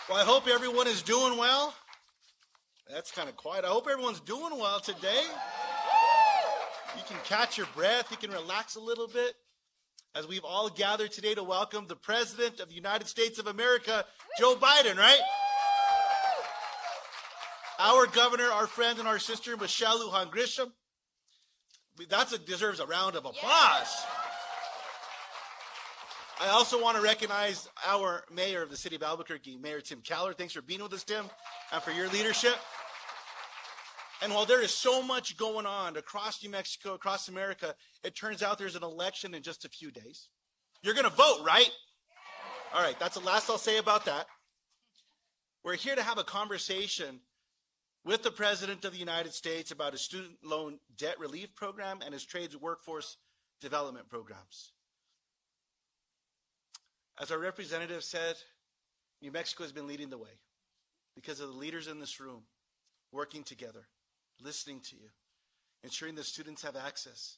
Well, I hope everyone is doing well. That's kind of quiet. I hope everyone's doing well today. You can catch your breath. You can relax a little bit as we've all gathered today to welcome the President of the United States of America, Joe Biden, right? Our governor, our friend, and our sister, Michelle Lujan Grisham. That deserves a round of applause. I also want to recognize our mayor of the city of Albuquerque, Mayor Tim Keller. Thanks for being with us, Tim, and for your leadership. And while there is so much going on across New Mexico, across America, it turns out there's an election in just a few days. You're going to vote, right? All right, that's the last I'll say about that. We're here to have a conversation with the President of the United States about his student loan debt relief program and his trades workforce development programs. As our representative said, New Mexico has been leading the way because of the leaders in this room working together, listening to you, ensuring the students have access.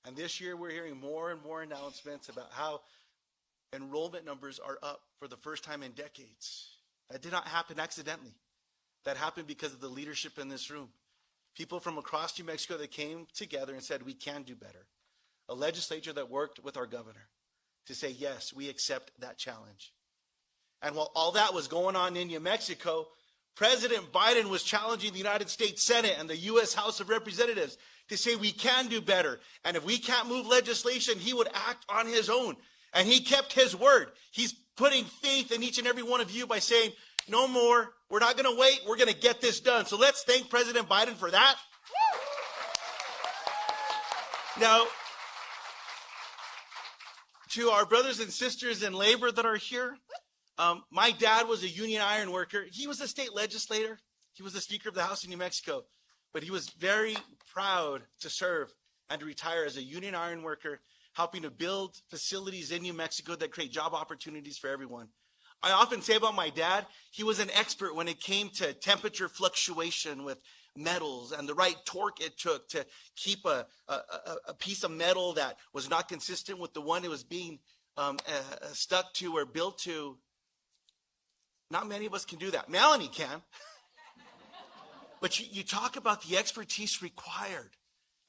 And this year we're hearing more and more announcements about how enrollment numbers are up for the first time in decades. That did not happen accidentally. That happened because of the leadership in this room. People from across New Mexico that came together and said, we can do better. A legislature that worked with our governor to say, yes, we accept that challenge. And while all that was going on in New Mexico, President Biden was challenging the United States Senate and the U.S. House of Representatives to say we can do better. And if we can't move legislation, he would act on his own. And he kept his word. He's putting faith in each and every one of you by saying, no more, we're not going to wait, we're going to get this done. So let's thank President Biden for that. Now, to our brothers and sisters in labor that are here, my dad was a union iron worker. He was a state legislator. He was the Speaker of the House in New Mexico. But he was very proud to serve and to retire as a union iron worker, helping to build facilities in New Mexico that create job opportunities for everyone. I often say about my dad, he was an expert when it came to temperature fluctuation with metals and the right torque it took to keep a piece of metal that was not consistent with the one it was being stuck to or built to. Not many of us can do that. Melanie can. But you talk about the expertise required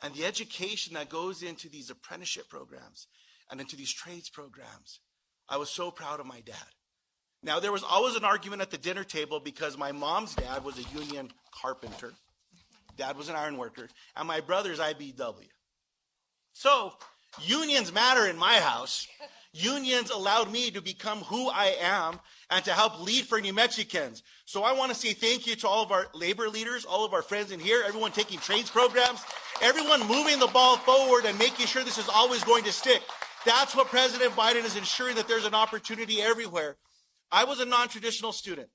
and the education that goes into these apprenticeship programs and into these trades programs. I was so proud of my dad. Now, there was always an argument at the dinner table because my mom's dad was a union carpenter. Dad was an iron worker. And my brother's IBW. So, unions matter in my house. Unions allowed me to become who I am and to help lead for New Mexicans. So I want to say thank you to all of our labor leaders, all of our friends in here, everyone taking trades programs, everyone moving the ball forward and making sure this is always going to stick. That's what President Biden is ensuring, that there's an opportunity everywhere. I was a non-traditional student.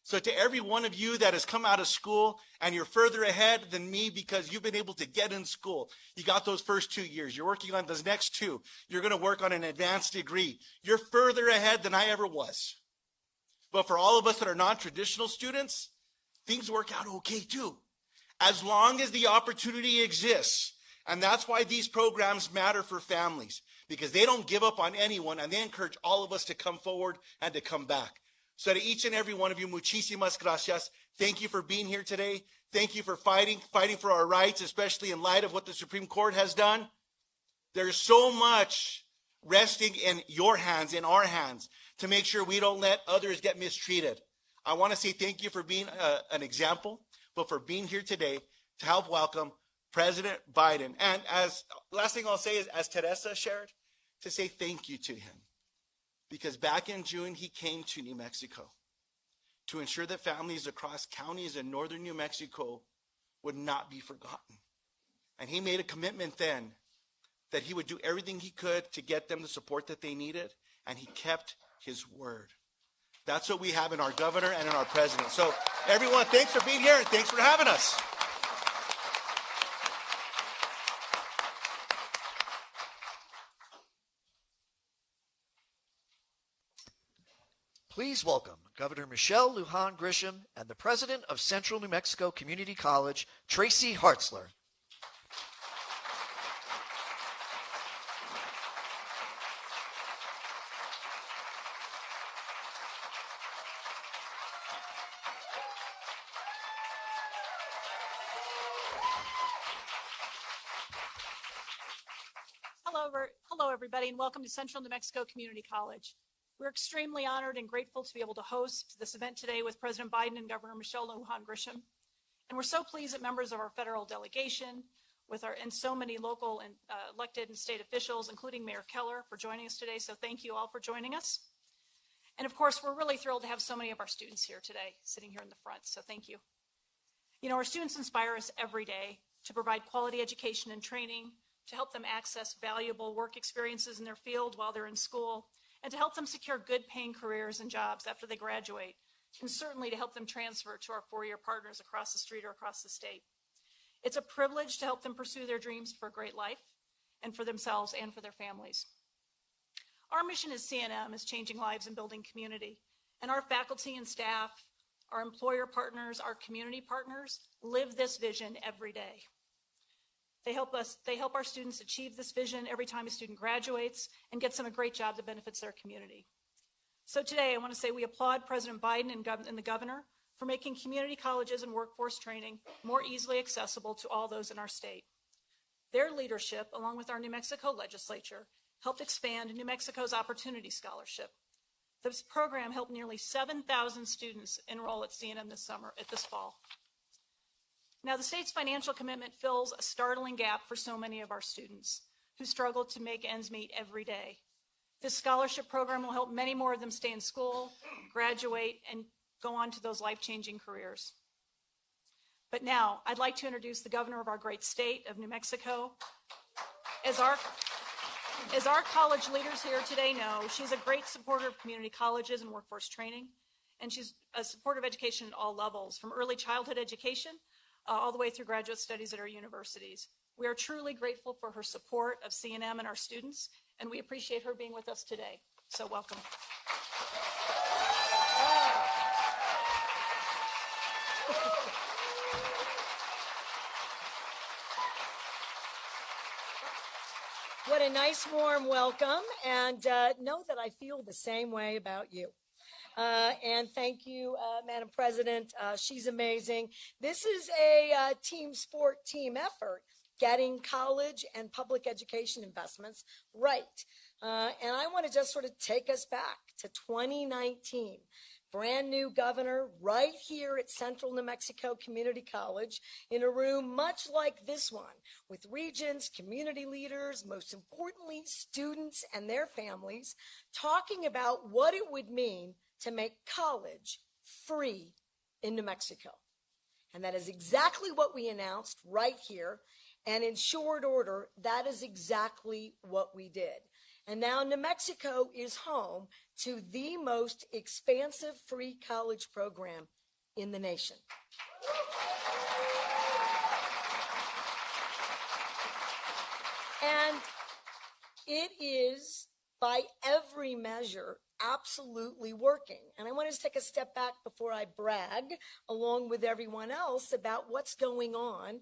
So to every one of you that has come out of school and you're further ahead than me because you've been able to get in school, you got those first 2 years, you're working on those next 2, you're going to work on an advanced degree. You're further ahead than I ever was. But for all of us that are non-traditional students, things work out okay too, as long as the opportunity exists. And that's why these programs matter for families, because they don't give up on anyone and they encourage all of us to come forward and to come back. So to each and every one of you, muchísimas gracias. Thank you for being here today. Thank you for fighting for our rights, especially in light of what the Supreme Court has done. There's so much resting in your hands, in our hands, to make sure we don't let others get mistreated. I want to say thank you for being an example, but for being here today to help welcome President Biden. And as last thing I'll say is, as Teresa shared, to say thank you to him. Because back in June, he came to New Mexico to ensure that families across counties in northern New Mexico would not be forgotten. And he made a commitment then that he would do everything he could to get them the support that they needed, and he kept his word. That's what we have in our governor and in our president. So everyone, thanks for being here, and thanks for having us. Please welcome Governor Michelle Lujan Grisham and the President of Central New Mexico Community College, Tracy Hartzler. Hello, everybody, and welcome to Central New Mexico Community College. We're extremely honored and grateful to be able to host this event today with President Biden and Governor Michelle Lujan Grisham. And we're so pleased that members of our federal delegation and so many local and elected and state officials, including Mayor Keller, for joining us today. So thank you all for joining us. And of course, we're really thrilled to have so many of our students here today, sitting here in the front. So thank you. You know, our students inspire us every day to provide quality education and training, to help them access valuable work experiences in their field while they're in school, and to help them secure good paying careers and jobs after they graduate, and certainly to help them transfer to our four-year partners across the street or across the state. It's a privilege to help them pursue their dreams for a great life and for themselves and for their families. Our mission as CNM is changing lives and building community, and our faculty and staff, our employer partners, our community partners live this vision every day. They help our students achieve this vision every time a student graduates and gets them a great job that benefits their community. So today I want to say we applaud President Biden and the governor for making community colleges and workforce training more easily accessible to all those in our state. Their leadership, along with our New Mexico legislature, helped expand New Mexico's Opportunity Scholarship. This program helped nearly 7,000 students enroll at CNM this fall. Now, the state's financial commitment fills a startling gap for so many of our students who struggle to make ends meet every day. This scholarship program will help many more of them stay in school, graduate, and go on to those life-changing careers. But now, I'd like to introduce the governor of our great state of New Mexico. As our college leaders here today know, she's a great supporter of community colleges and workforce training, and she's a supporter of education at all levels, from early childhood education all the way through graduate studies at our universities. We are truly grateful for her support of CNM and our students, and we appreciate her being with us today. So welcome. What a nice warm welcome, and know that I feel the same way about you. And thank you, Madam President. She's amazing. This is a team sport, team effort, getting college and public education investments right. And I want to just sort of take us back to 2019. Brand new governor right here at Central New Mexico Community College in a room much like this one, with regents, community leaders, most importantly, students and their families, talking about what it would mean to make college free in New Mexico. And that is exactly what we announced right here. And in short order, that is exactly what we did. And now New Mexico is home to the most expansive free college program in the nation. And it is, by every measure, absolutely working. And I want to just take a step back before I brag, along with everyone else, about what's going on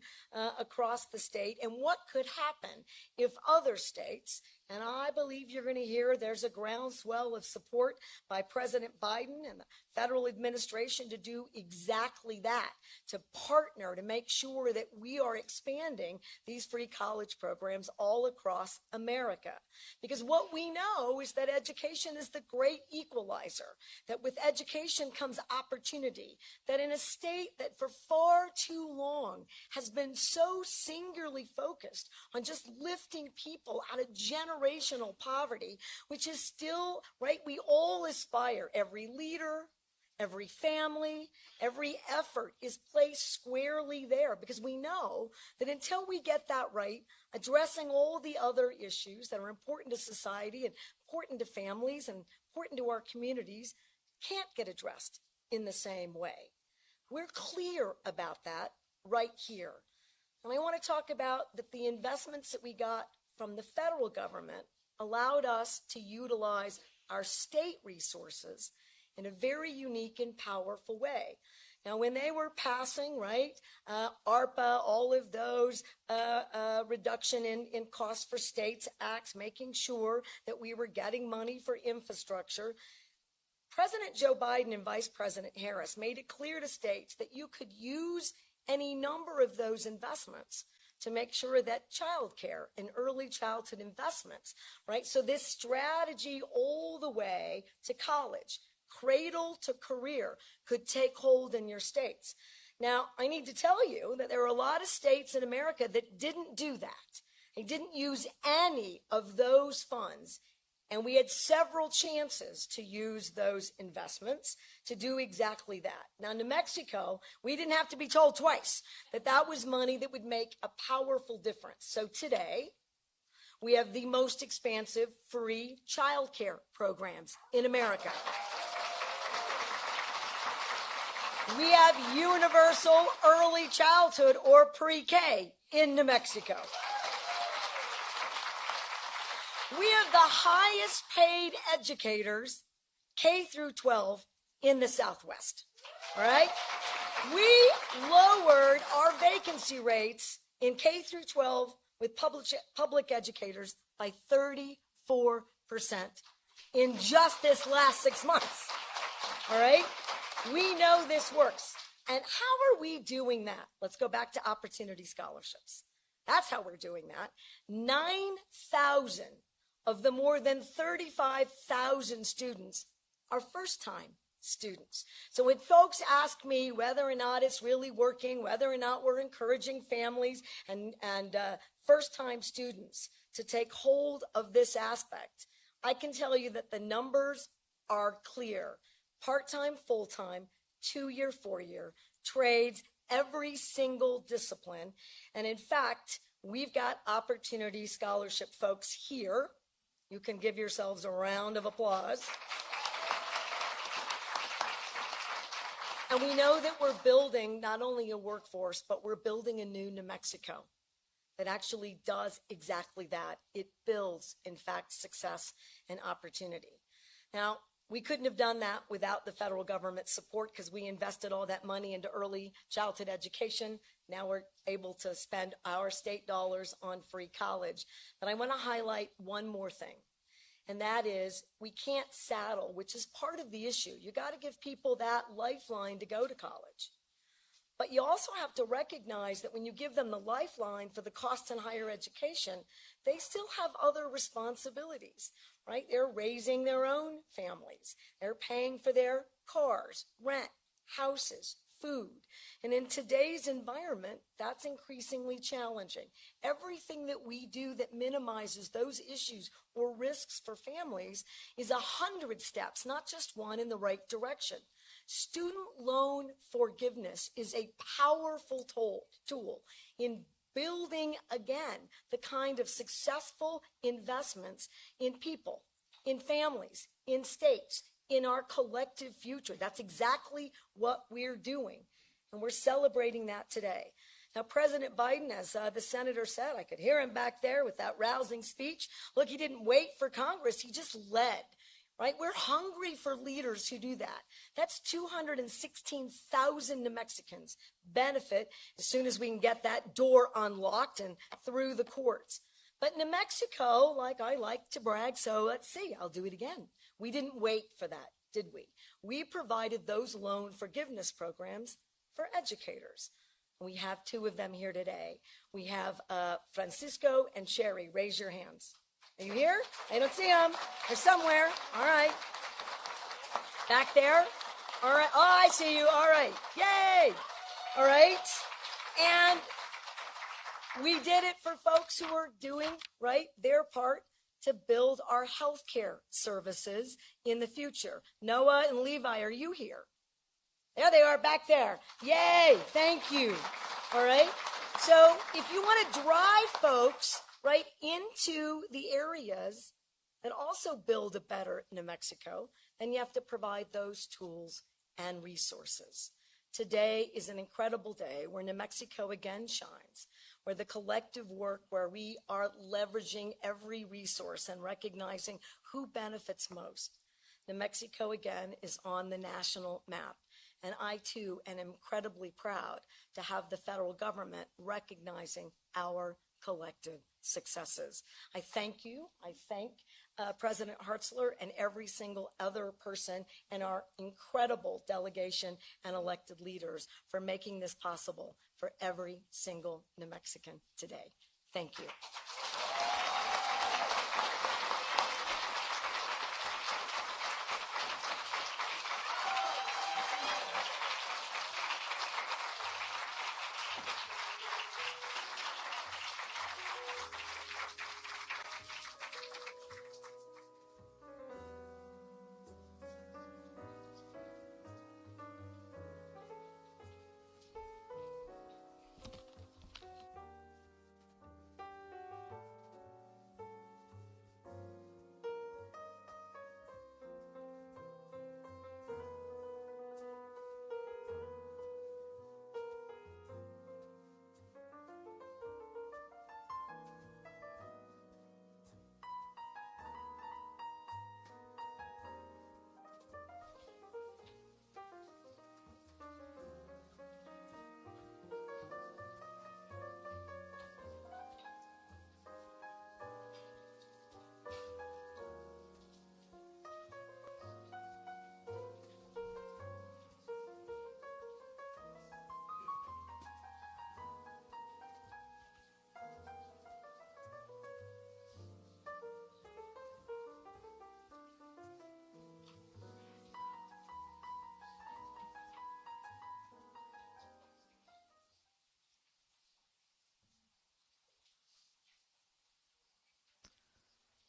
across the state and what could happen if other states, and I believe you're going to hear there's a groundswell of support by President Biden and the federal administration to do exactly that, to partner to make sure that we are expanding these free college programs all across America. Because what we know is that education is the great equalizer, that with education comes opportunity, that in a state that for far too long has been so singularly focused on just lifting people out of generational poverty, which is still, right, we all aspire, every leader, every family, every effort is placed squarely there, because we know that until we get that right, addressing all the other issues that are important to society and important to families and important to our communities can't get addressed in the same way. We're clear about that right here. And I want to talk about that the investments that we got from the federal government allowed us to utilize our state resources in a very unique and powerful way. Now, when they were passing, right, ARPA, all of those reduction in cost for states acts, making sure that we were getting money for infrastructure, President Joe Biden and Vice President Harris made it clear to states that you could use any number of those investments to make sure that childcare and early childhood investments, right? So this strategy all the way to college, cradle to career, could take hold in your states. Now, I need to tell you that there are a lot of states in America that didn't do that. They didn't use any of those funds. And we had several chances to use those investments to do exactly that. Now, New Mexico, we didn't have to be told twice that that was money that would make a powerful difference. So today, we have the most expansive free childcare programs in America. We have universal early childhood or pre-K in New Mexico. We have the highest paid educators, K through 12, in the Southwest. All right? We lowered our vacancy rates in K through 12 with public educators by 34% in just this last 6 months. All right? We know this works. And how are we doing that? Let's go back to opportunity scholarships. That's how we're doing that. 9,000 of the more than 35,000 students are first-time students. So when folks ask me whether or not it's really working, whether or not we're encouraging families and first-time students to take hold of this aspect, I can tell you that the numbers are clear. Part-time, full-time, 2-year, 4-year, trades, every single discipline. And in fact, we've got opportunity scholarship folks here. You can give yourselves a round of applause. And we know that we're building not only a workforce, but we're building a new New Mexico that actually does exactly that. It builds, in fact, success and opportunity. Now, we couldn't have done that without the federal government support because we invested all that money into early childhood education. Now we're able to spend our state dollars on free college. But I want to highlight one more thing, and that is we can't saddle, which is part of the issue. You got to give people that lifeline to go to college. But you also have to recognize that when you give them the lifeline for the costs in higher education, they still have other responsibilities, right? They're raising their own families. They're paying for their cars, rent, houses, food. And in today's environment, that's increasingly challenging. Everything that we do that minimizes those issues or risks for families is 100 steps, not just one, in the right direction. Student loan forgiveness is a powerful tool in building, again, the kind of successful investments in people, in families, in states, in our collective future. That's exactly what we're doing, and we're celebrating that today. Now, President Biden, as the senator said, I could hear him back there with that rousing speech. Look, he didn't wait for Congress. He just led. Right? We're hungry for leaders who do that. That's 216,000 New Mexicans benefit as soon as we can get that door unlocked and through the courts. But New Mexico, like I like to brag, so let's see, I'll do it again. We didn't wait for that, did we? We provided those loan forgiveness programs for educators. We have 2 of them here today. We have Francisco and Sherry. Raise your hands. Are you here? I don't see them. They're somewhere. All right. Back there. All right. Oh, I see you. All right. Yay. All right. And we did it for folks who are doing, right, their part to build our healthcare services in the future. Noah and Levi, are you here? There they are back there. Yay. Thank you. All right. So if you want to drive folks right into the areas and also build a better New Mexico, then you have to provide those tools and resources. Today is an incredible day where New Mexico again shines, where the collective work, where we are leveraging every resource and recognizing who benefits most. New Mexico again is on the national map. And I, too, am incredibly proud to have the federal government recognizing our collective successes. I thank you. I thank President Hartzler and every single other person in our incredible delegation and elected leaders for making this possible for every single New Mexican today. Thank you.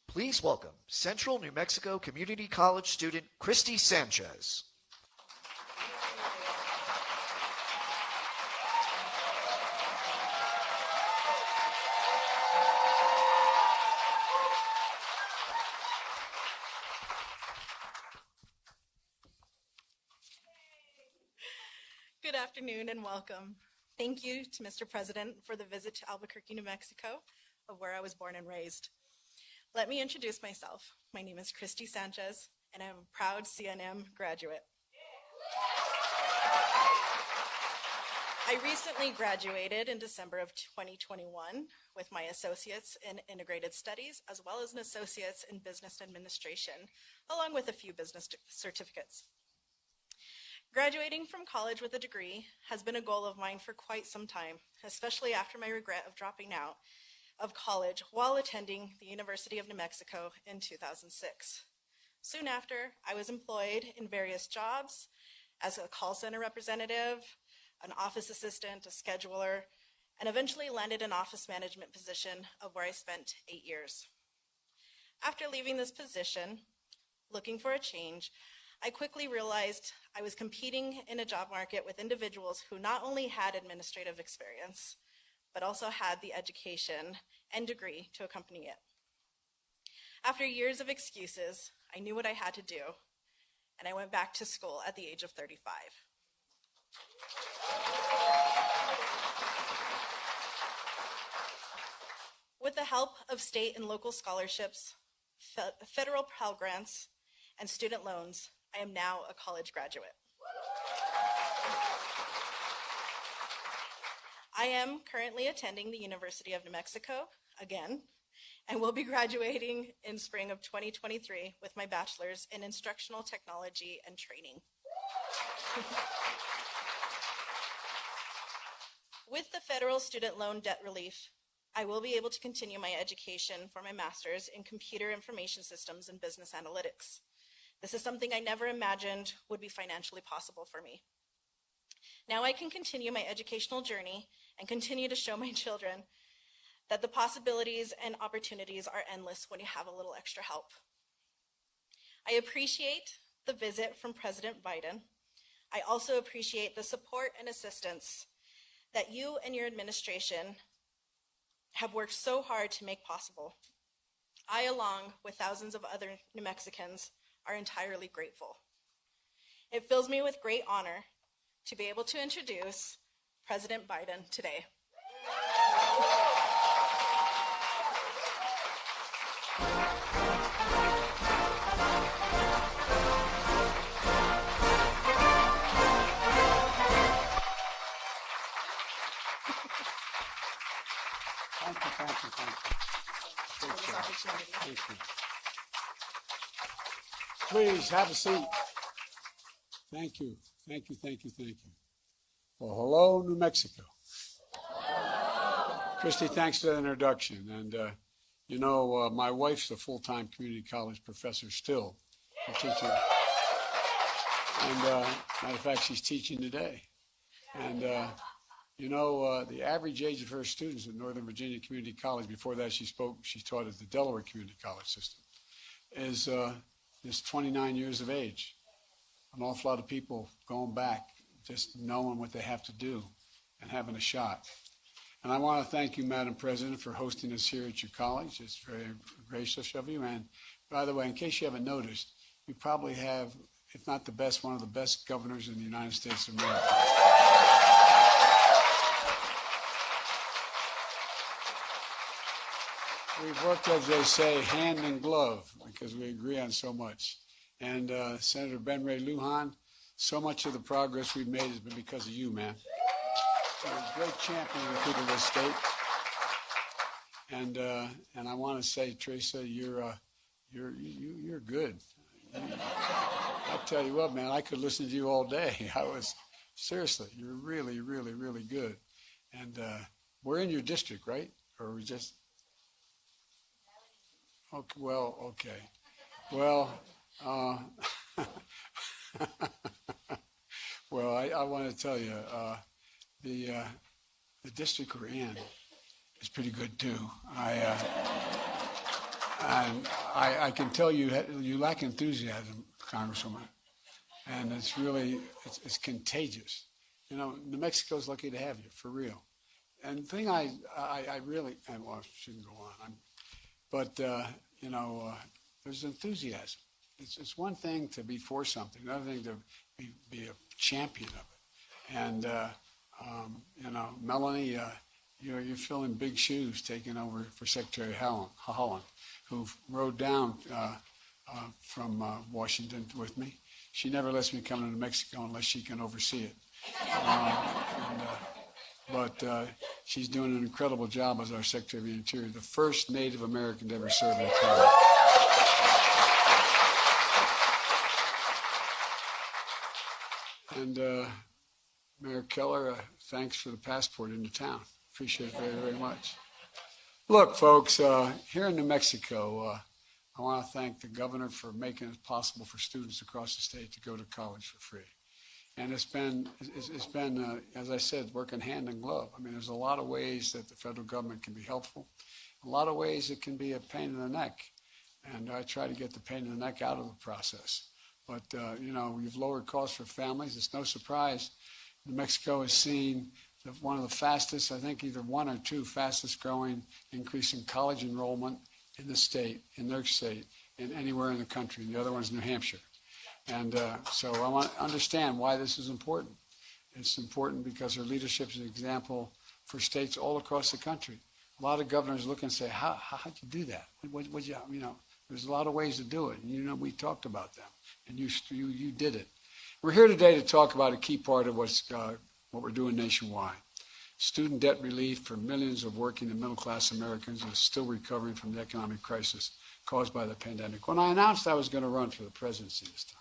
Please welcome Central New Mexico Community College student Christy Sanchez. Good afternoon and welcome. Thank you to Mr. President for the visit to Albuquerque, New Mexico, of where I was born and raised. Let me introduce myself. My name is Christy Sanchez, and I'm a proud CNM graduate. I recently graduated in December of 2021 with my associates in integrated studies, as well as an associate's in business administration, along with a few business certificates. Graduating from college with a degree has been a goal of mine for quite some time, especially after my regret of dropping out of college while attending the University of New Mexico in 2006. Soon after, I was employed in various jobs as a call center representative, an office assistant, a scheduler, and eventually landed an office management position of where I spent 8 years. After leaving this position, looking for a change, I quickly realized I was competing in a job market with individuals who not only had administrative experience, but also had the education and degree to accompany it. After years of excuses, I knew what I had to do, and I went back to school at the age of 35. With the help of state and local scholarships, federal Pell Grants, and student loans, I am now a college graduate. I am currently attending the University of New Mexico again, and will be graduating in spring of 2023 with my bachelor's in instructional technology and training. With the federal student loan debt relief, I will be able to continue my education for my master's in computer information systems and business analytics. This is something I never imagined would be financially possible for me. Now I can continue my educational journey and continue to show my children that the possibilities and opportunities are endless when you have a little extra help. I appreciate the visit from President Biden. I also appreciate the support and assistance that you and your administration have worked so hard to make possible. I, along with thousands of other New Mexicans, are entirely grateful. It fills me with great honor to be able to introduce President Biden today. Thank you. For this opportunity. Thank you. Please have a seat. Thank you. Thank you, thank you, thank you. Well, hello, New Mexico. Christy, thanks for that introduction. And, my wife's a full-time community college professor still. Teaching. And, matter of fact, she's teaching today. And, the average age of her students at Northern Virginia Community College, before that she taught at the Delaware Community College system, is 29 years of age. An awful lot of people going back, just knowing what they have to do and having a shot. And I want to thank you, Madam President, for hosting us here at your college. It's very gracious of you. And by the way, in case you haven't noticed, you probably have, if not the best, one of the best governors in the United States of America. We've worked, as they say, hand in glove, because we agree on so much. And Senator Ben Ray Lujan, so much of the progress we've made has been because of you, man. You're a great champion of the people of this state. And I want to say, Teresa, you're good. I tell you what, man, I could listen to you all day. Seriously, you're really, really, really good. And we're in your district, right? Or are we just? Okay, well, okay. Well, well, I want to tell you, the district we're in is pretty good too. I can tell you lack enthusiasm, Congresswoman, and it's really it's contagious. New Mexico's lucky to have you, for real. And the thing I really, well, I shouldn't go on. There's enthusiasm. It's one thing to be for something, another thing to be a champion of it. And Melanie, you're filling big shoes taking over for Secretary Holland, who rode down from Washington with me. She never lets me come to New Mexico unless she can oversee it. But she's doing an incredible job as our Secretary of the Interior, the first Native American to ever serve in the cabinet. And Mayor Keller, thanks for the passport into town. Appreciate it very, very much. Look, folks, here in New Mexico, I want to thank the governor for making it possible for students across the state to go to college for free. And it's been, as I said, working hand in glove. I mean, there's a lot of ways that the federal government can be helpful. A lot of ways it can be a pain in the neck. And I try to get the pain in the neck out of the process. But, we've lowered costs for families. It's no surprise New Mexico has seen one of the fastest, I think either one or two fastest growing increase in college enrollment in the state, in their state, and anywhere in the country. The other one's New Hampshire. And so I want to understand why this is important. It's important because her leadership is an example for states all across the country. A lot of governors look and say, how'd you do that? There's a lot of ways to do it. And, we talked about them, and you did it. We're here today to talk about a key part of what we're doing nationwide. Student debt relief for millions of working and middle-class Americans is still recovering from the economic crisis caused by the pandemic. When I announced I was going to run for the presidency this time,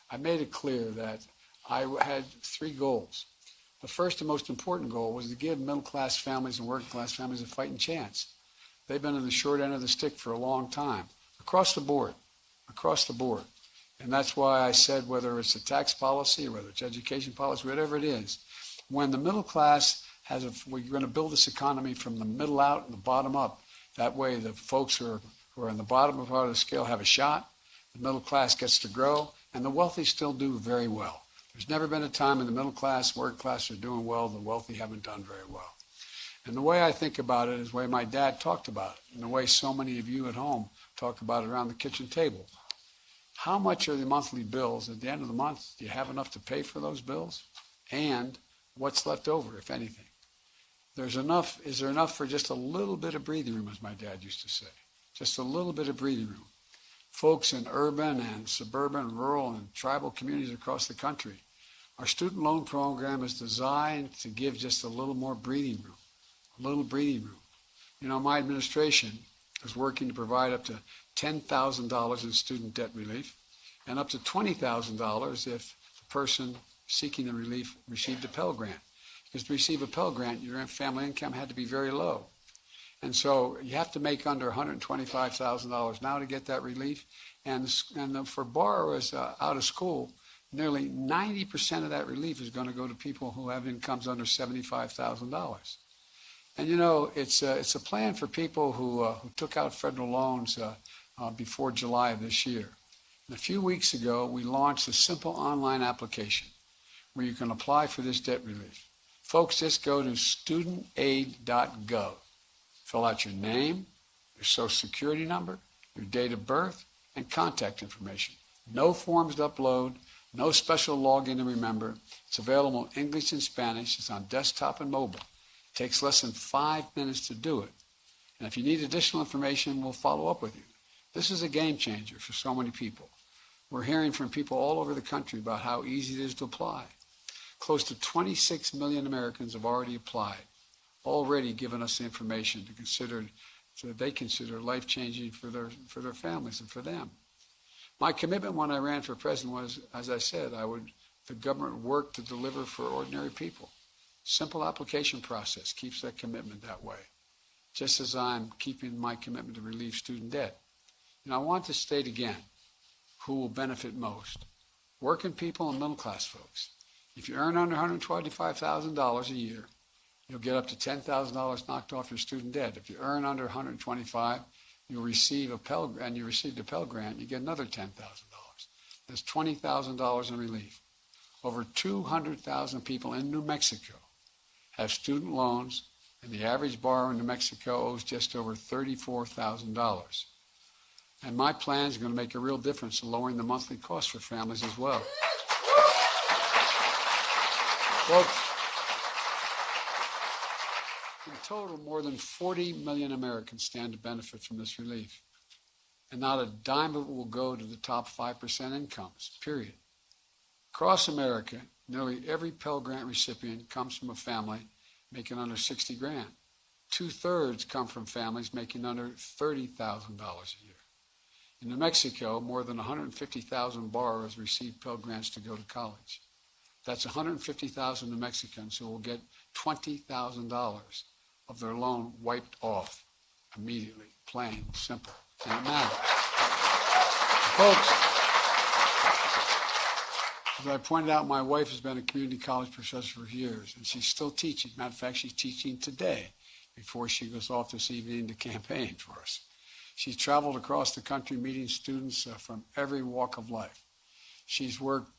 I made it clear that I had three goals. The first and most important goal was to give middle-class families and working-class families a fighting chance. They've been in the short end of the stick for a long time, across the board. And that's why I said, whether it's a tax policy or whether it's education policy, whatever it is, when the middle class we're going to build this economy from the middle out and the bottom up. That way the folks who are in the bottom part of the scale have a shot, the middle class gets to grow, and the wealthy still do very well. There's never been a time when the middle class, working class are doing well, the wealthy haven't done very well. And the way I think about it is the way my dad talked about it, and the way so many of you at home talk about it around the kitchen table. How much are the monthly bills? At the end of the month, do you have enough to pay for those bills? And what's left over, if anything? Is there enough for just a little bit of breathing room, as my dad used to say? Just a little bit of breathing room. Folks in urban and suburban, rural and tribal communities across the country, our student loan program is designed to give just a little more breathing room, a little breathing room. My administration is working to provide up to $10,000 in student debt relief. and up to $20,000 if the person seeking the relief received a Pell Grant. Because to receive a Pell Grant, your family income had to be very low. And so you have to make under $125,000 now to get that relief. And for borrowers out of school, nearly 90% of that relief is going to go to people who have incomes under $75,000. And you know, it's a plan for people who took out federal loans before July of this year. And a few weeks ago, we launched a simple online application where you can apply for this debt relief. Folks, just go to studentaid.gov. Fill out your name, your social security number, your date of birth, and contact information. No forms to upload, no special login to remember. It's available in English and Spanish. It's on desktop and mobile. It takes less than 5 minutes to do it. And if you need additional information, we'll follow up with you. This is a game changer for so many people. We're hearing from people all over the country about how easy it is to apply. Close to 26 million Americans have already applied, already given us the information to consider, so that they consider life-changing for their families and for them. My commitment when I ran for president was, as I said, the government work to deliver for ordinary people. Simple application process keeps that commitment that way, just as I'm keeping my commitment to relieve student debt. And I want to state again who will benefit most: working people and middle-class folks. If you earn under $125,000 a year, you'll get up to $10,000 knocked off your student debt. If you earn under $125,000, you'll receive a Pell Grant, and you received a Pell Grant, you get another $10,000. That's $20,000 in relief. Over 200,000 people in New Mexico have student loans, and the average borrower in New Mexico owes just over $34,000. And my plan is going to make a real difference in lowering the monthly cost for families as well. Folks, in total, more than 40 million Americans stand to benefit from this relief. And not a dime of it will go to the top 5% incomes, period. Across America, nearly every Pell Grant recipient comes from a family making under 60 grand. 2/3 come from families making under $30,000 a year. In New Mexico, more than 150,000 borrowers receive Pell Grants to go to college. That's 150,000 New Mexicans who will get $20,000 of their loan wiped off immediately, plain, simple, and it matters. Folks, as I pointed out, my wife has been a community college professor for years, and she's still teaching. Matter of fact, she's teaching today before she goes off this evening to campaign for us. She's traveled across the country meeting students from every walk of life. She's worked,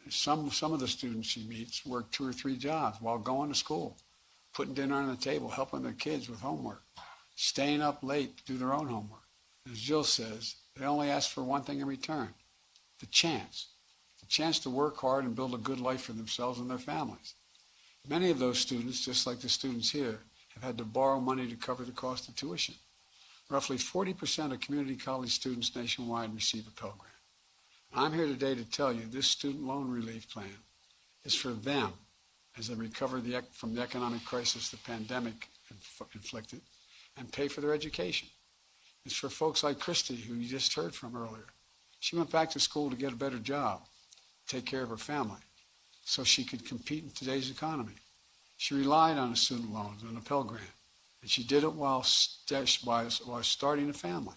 some of the students she meets work 2 or 3 jobs while going to school, putting dinner on the table, helping their kids with homework, staying up late to do their own homework. As Jill says, they only ask for one thing in return: the chance to work hard and build a good life for themselves and their families. Many of those students, just like the students here, have had to borrow money to cover the cost of tuition. Roughly 40% of community college students nationwide receive a Pell Grant. I'm here today to tell you this student loan relief plan is for them as they recover from the economic crisis the pandemic inflicted and pay for their education. It's for folks like Christy, who you just heard from earlier. She went back to school to get a better job, take care of her family, so she could compete in today's economy. She relied on the student loans and a Pell Grant, and she did it while starting a family.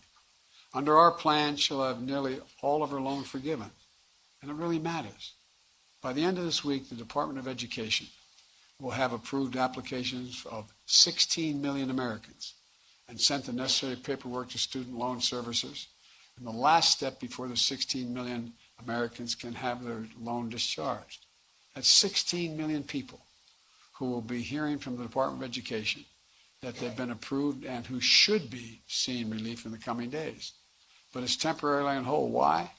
Under our plan, she'll have nearly all of her loan forgiven, and it really matters. By the end of this week, the Department of Education will have approved applications of 16 million Americans and sent the necessary paperwork to student loan servicers, and the last step before the 16 million Americans can have their loan discharged. That's 16 million people who will be hearing from the Department of Education that they've been approved and who should be seeing relief in the coming days. But it's temporarily on hold. Why?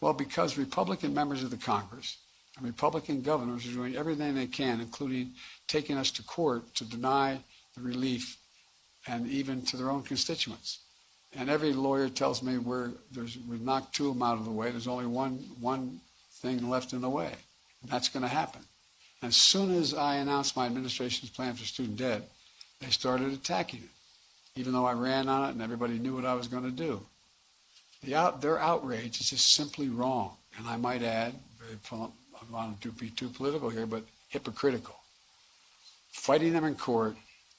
Well, because Republican members of the Congress and Republican governors are doing everything they can, including taking us to court to deny the relief, and even to their own constituents. And every lawyer tells me we've knocked 2 of them out of the way. There's only one thing left in the way, and that's going to happen. As soon as I announced my administration's plan for student debt, they started attacking it, even though I ran on it and everybody knew what I was going to do. Their outrage is just simply wrong. And I might add, I don't want to be too political here, but hypocritical. Fighting them in court,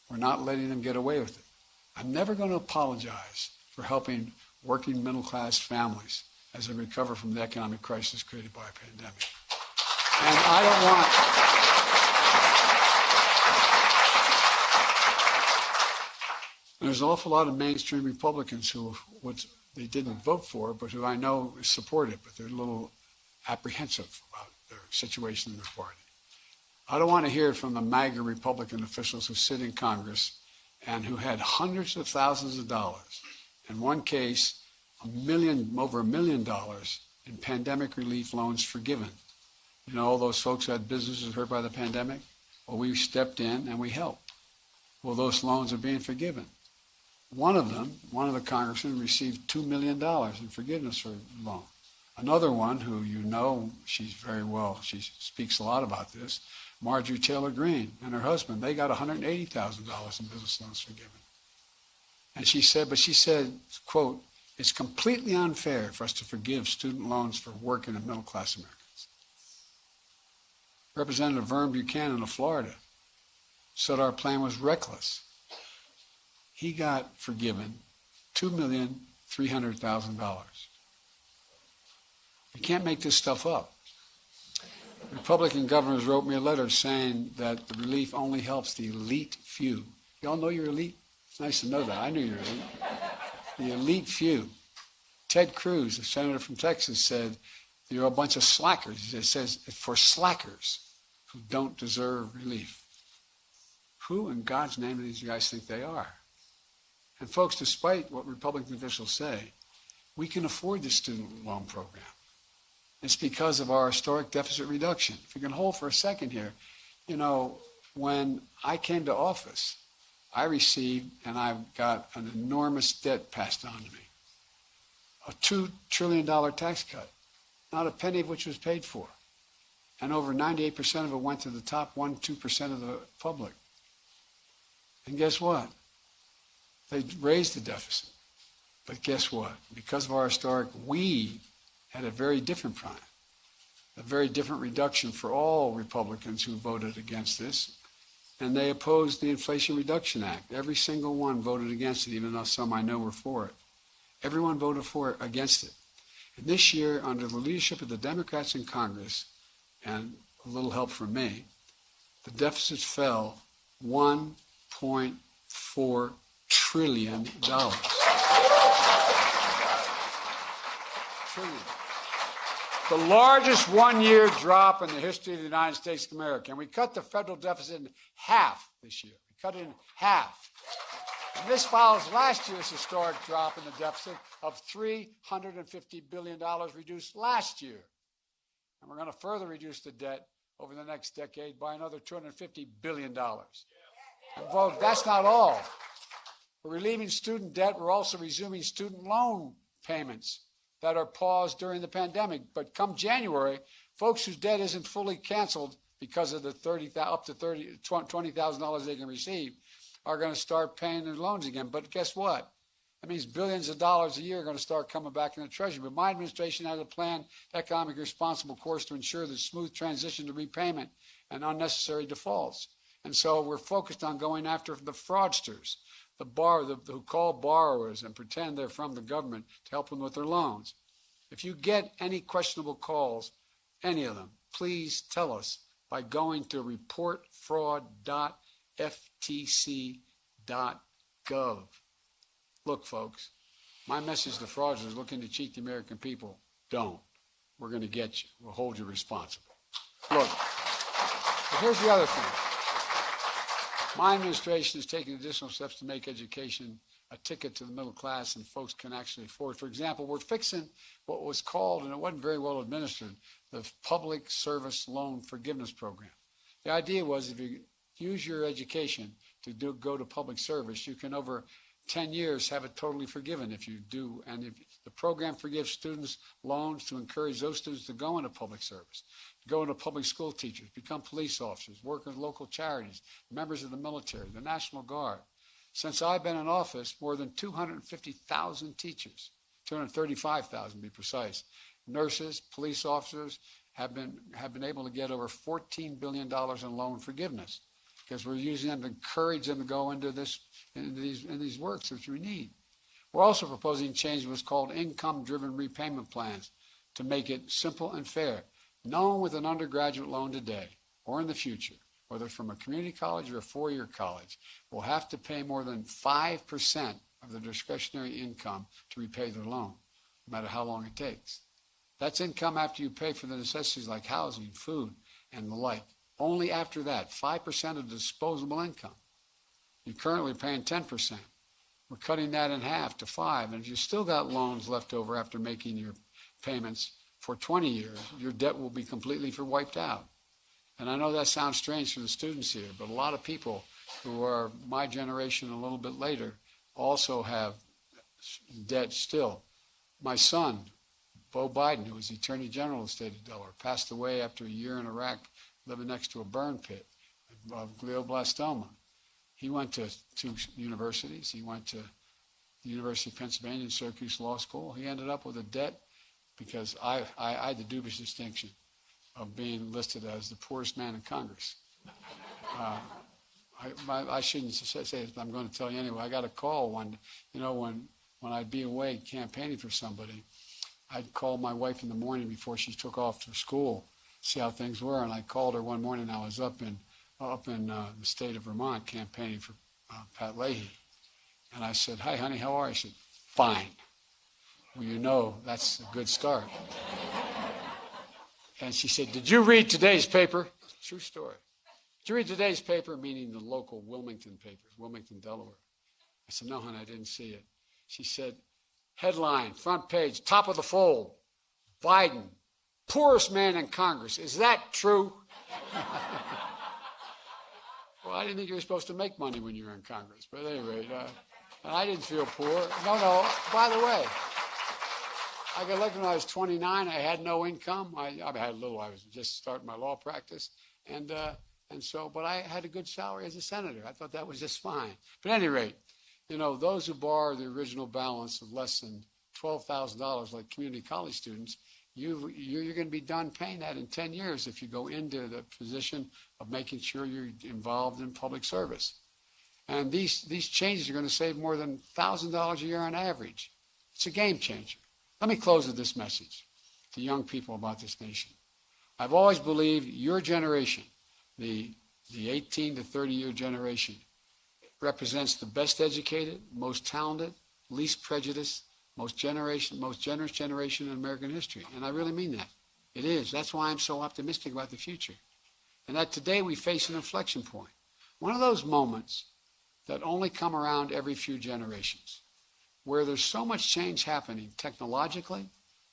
we're not letting them get away with it. I'm never going to apologize for helping working middle-class families as they recover from the economic crisis created by a pandemic. And I don't want... There's an awful lot of mainstream Republicans who they didn't vote for, but who I know support it, but they're a little apprehensive about their situation in their party. I don't want to hear from the MAGA Republican officials who sit in Congress and who had hundreds of thousands of dollars, in one case, over $1 million in pandemic relief loans forgiven. You know, all those folks who had businesses hurt by the pandemic? Well, we stepped in and we helped. Well, those loans are being forgiven. One of the congressmen received $2 million in forgiveness for a loan. Another one, who you know, she speaks a lot about this, Marjorie Taylor Greene and her husband, they got $180,000 in business loans forgiven. And she said, quote, "It's completely unfair for us to forgive student loans for working and middle-class Americans." Representative Vern Buchanan of Florida said our plan was reckless. He got forgiven $2,300,000. You can't make this stuff up. Republican governors wrote me a letter saying that the relief only helps the elite few. You all know you're elite? It's nice to know that. I knew you were elite. The elite few. Ted Cruz, a senator from Texas, said you're a bunch of slackers. It says for slackers who don't deserve relief. Who in God's name do these guys think they are? And folks, despite what Republican officials say, we can afford the student loan program. It's because of our historic deficit reduction. If you can hold for a second here, you know, when I came to office, I received, and I got an enormous debt passed on to me. A $2 trillion tax cut, not a penny of which was paid for. And over 98% of it went to the top 1-2% of the public. And guess what? They raised the deficit. But guess what? Because of our historic, we had a very different plan, a very different reduction for all Republicans who voted against this. And they opposed the Inflation Reduction Act. Every single one voted against it, even though some I know were for it. Everyone voted for it, against it. And this year, under the leadership of the Democrats in Congress, and a little help from me, the deficit fell $1.4 trillion. Trillion. The largest one-year drop in the history of the United States of America. And we cut the federal deficit in half this year. We cut it in half. And this follows last year's historic drop in the deficit of $350 billion reduced last year. And we're going to further reduce the debt over the next decade by another $250 billion. And folks, that's not all. We're relieving student debt. We're also resuming student loan payments that are paused during the pandemic. But come January, folks whose debt isn't fully canceled because of the up to $20,000 they can receive are going to start paying their loans again. But guess what? That means billions of dollars a year are going to start coming back in the Treasury. But my administration has a planned economically responsible course to ensure the smooth transition to repayment and unnecessary defaults. And so we're focused on going after the fraudsters, who call borrowers and pretend they're from the government to help them with their loans. If you get any questionable calls, any of them, please tell us by going to reportfraud.ftc.gov. Look, folks, my message to fraudsters looking to cheat the American people: don't. We're going to get you. We'll hold you responsible. Look, but here's the other thing. My administration is taking additional steps to make education a ticket to the middle class and folks can actually afford. For example, we're fixing what was called, and it wasn't very well administered, the Public Service Loan Forgiveness Program. The idea was if you use your education to go to public service, you can over 10 years have it totally forgiven if you do. And if the program forgives students loans to encourage those students to go into public service, go into public school teachers, become police officers, work with local charities, members of the military, the National Guard. Since I've been in office, more than 250,000 teachers 235,000 to be precise. Nurses, police officers have been able to get over $14 billion in loan forgiveness because we're using them to encourage them to go into these works which we need. We're also proposing change in what's called income-driven repayment plans to make it simple and fair. No one with an undergraduate loan today or in the future, whether from a community college or a four-year college, will have to pay more than 5% of their discretionary income to repay their loan, no matter how long it takes. That's income after you pay for the necessities like housing, food, and the like. Only after that, 5% of disposable income. You're currently paying 10%. We're cutting that in half to 5%. And if you've still got loans left over after making your payments for 20 years, your debt will be completely wiped out. And I know that sounds strange for the students here, but a lot of people who are my generation and a little bit later also have debt still. My son, Beau Biden, who was the Attorney General of the state of Delaware, passed away after a year in Iraq living next to a burn pit of glioblastoma. He went to 2 universities. He went to the University of Pennsylvania and Syracuse Law School. He ended up with a debt because I had the dubious distinction of being listed as the poorest man in Congress. I shouldn't say this, but I'm going to tell you anyway. I got a call when I'd be away campaigning for somebody, I'd call my wife in the morning before she took off to school, see how things were, and I called her one morning. I was up in the state of Vermont campaigning for Pat Leahy, and I said, "Hi, honey, how are you?" She said, "Fine." Well, that's a good start. And she said, "Did you read today's paper?" True story. "Did you read today's paper?" Meaning the local Wilmington papers, Wilmington, Delaware. I said, "No, honey, I didn't see it." She said, "Headline, front page, top of the fold, Biden, poorest man in Congress. Is that true?" Well, I didn't think you were supposed to make money when you were in Congress. But at any rate, and I didn't feel poor. No, by the way, I got elected when I was 29. I had no income. I had little. I was just starting my law practice. But I had a good salary as a senator. I thought that was just fine. But at any rate, those who borrow the original balance of less than $12,000, like community college students, you're going to be done paying that in 10 years if you go into the position of making sure you're involved in public service. And these changes are going to save more than $1,000 a year on average. It's a game changer. Let me close with this message to young people about this nation. I've always believed your generation, the 18 to 30-year generation, represents the best educated, most talented, least prejudiced, most generous generation in American history. And I really mean that. It is. That's why I'm so optimistic about the future. And that today we face an inflection point. One of those moments that only come around every few generations, where there's so much change happening technologically,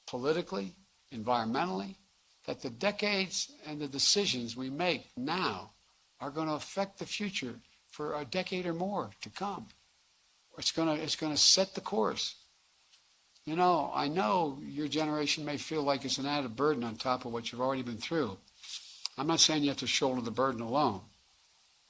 politically, environmentally, that the decades and the decisions we make now are going to affect the future for a decade or more to come. It's going to set the course. I know your generation may feel like it's an added burden on top of what you've already been through. I'm not saying you have to shoulder the burden alone.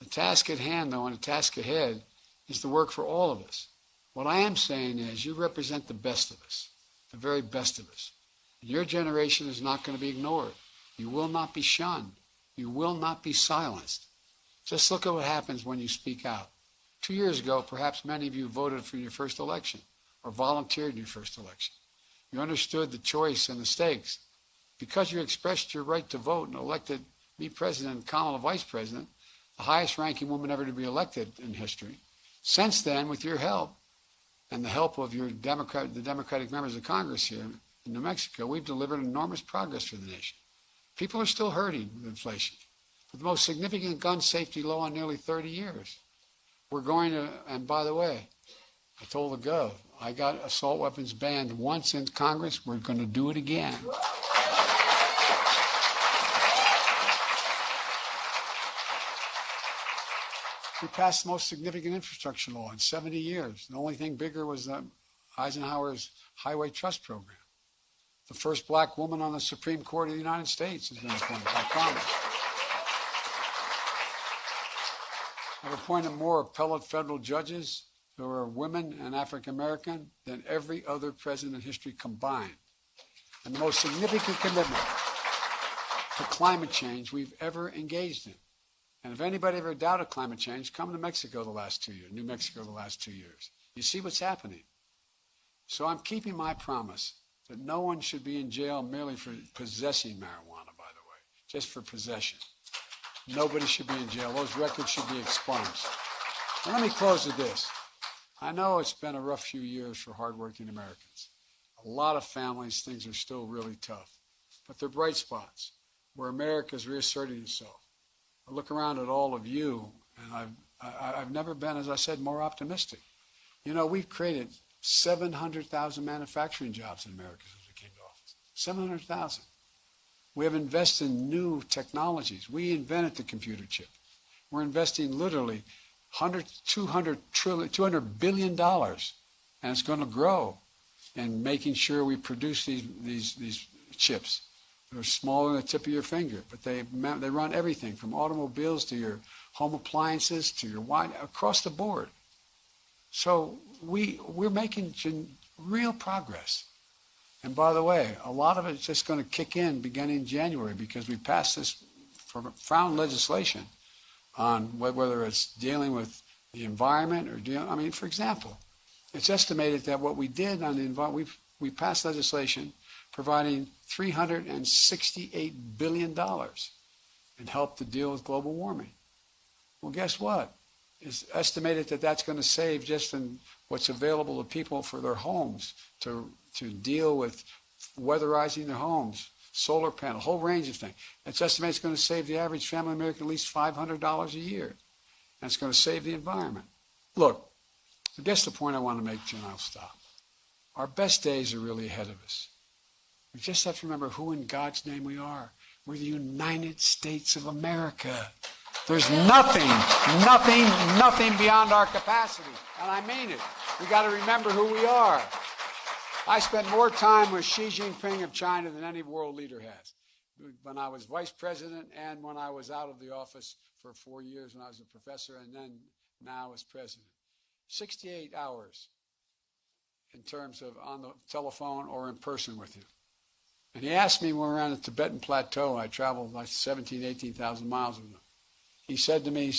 The task at hand, though, and the task ahead is the work for all of us. What I am saying is you represent the best of us, the very best of us. And your generation is not going to be ignored. You will not be shunned. You will not be silenced. Just look at what happens when you speak out. 2 years ago, perhaps many of you voted for your first election or volunteered in your first election. You understood the choice and the stakes. Because you expressed your right to vote and elected me president and Kamala vice president, the highest ranking woman ever to be elected in history. Since then, with your help and the help of the Democratic members of Congress here in New Mexico, we've delivered enormous progress for the nation. People are still hurting with inflation. With the most significant gun safety law in nearly 30 years. We're going to, and by the way, I told the Gov, I got assault weapons banned once in Congress. We're going to do it again. We passed the most significant infrastructure law in 70 years. The only thing bigger was Eisenhower's Highway Trust Program. The first black woman on the Supreme Court of the United States has been appointed by Congress. I've appointed more appellate federal judges there were women and African American than every other president in history combined. And the most significant commitment to climate change we've ever engaged in. And if anybody ever doubted climate change, come to Mexico the last 2 years, New Mexico the last 2 years. You see what's happening. So I'm keeping my promise that no one should be in jail merely for possessing marijuana, by the way, just for possession. Nobody should be in jail. Those records should be expunged. And let me close with this. I know it's been a rough few years for hardworking Americans. A lot of families, things are still really tough. But they're bright spots where America is reasserting itself. I look around at all of you, and I've never been, as I said, more optimistic. You know, we've created 700,000 manufacturing jobs in America since we came to office. 700,000. We have invested in new technologies. We invented the computer chip. We're investing literally $200 billion, and it's going to grow in making sure we produce these chips. They're smaller than the tip of your finger, but they run everything from automobiles to your home appliances to your wine, across the board. So we're making real progress. And by the way, a lot of it's just going to kick in beginning January because we passed this profound legislation on whether it's dealing with the environment or I mean, for example, it's estimated that what we did on the environment, we passed legislation providing $368 billion and help to deal with global warming. Well, guess what? It's estimated that that's going to save just in what's available to people for their homes to deal with weatherizing their homes, solar panel, a whole range of things. It's estimated it's going to save the average family American at least $500 a year. And it's going to save the environment. Look, I guess the point I want to make, Jen, I'll stop. Our best days are really ahead of us. We just have to remember who in God's name we are. We're the United States of America. There's nothing beyond our capacity. And I mean it. We got to remember who we are. I spent more time with Xi Jinping of China than any world leader has. When I was vice president and when I was out of the office for 4 years when I was a professor and then now as president. 68 hours in terms of on the telephone or in person with him. And he asked me when we were on the Tibetan Plateau, I traveled like 17,000, 18,000 miles with him. He said to me,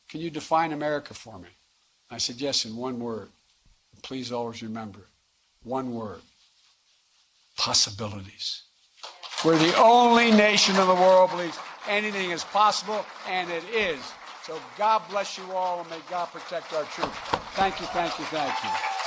can you define America for me? I said, yes, in one word. Please always remember, one word, possibilities. We're the only nation in the world believes anything is possible, and it is. So God bless you all, and may God protect our troops. Thank you, thank you, thank you.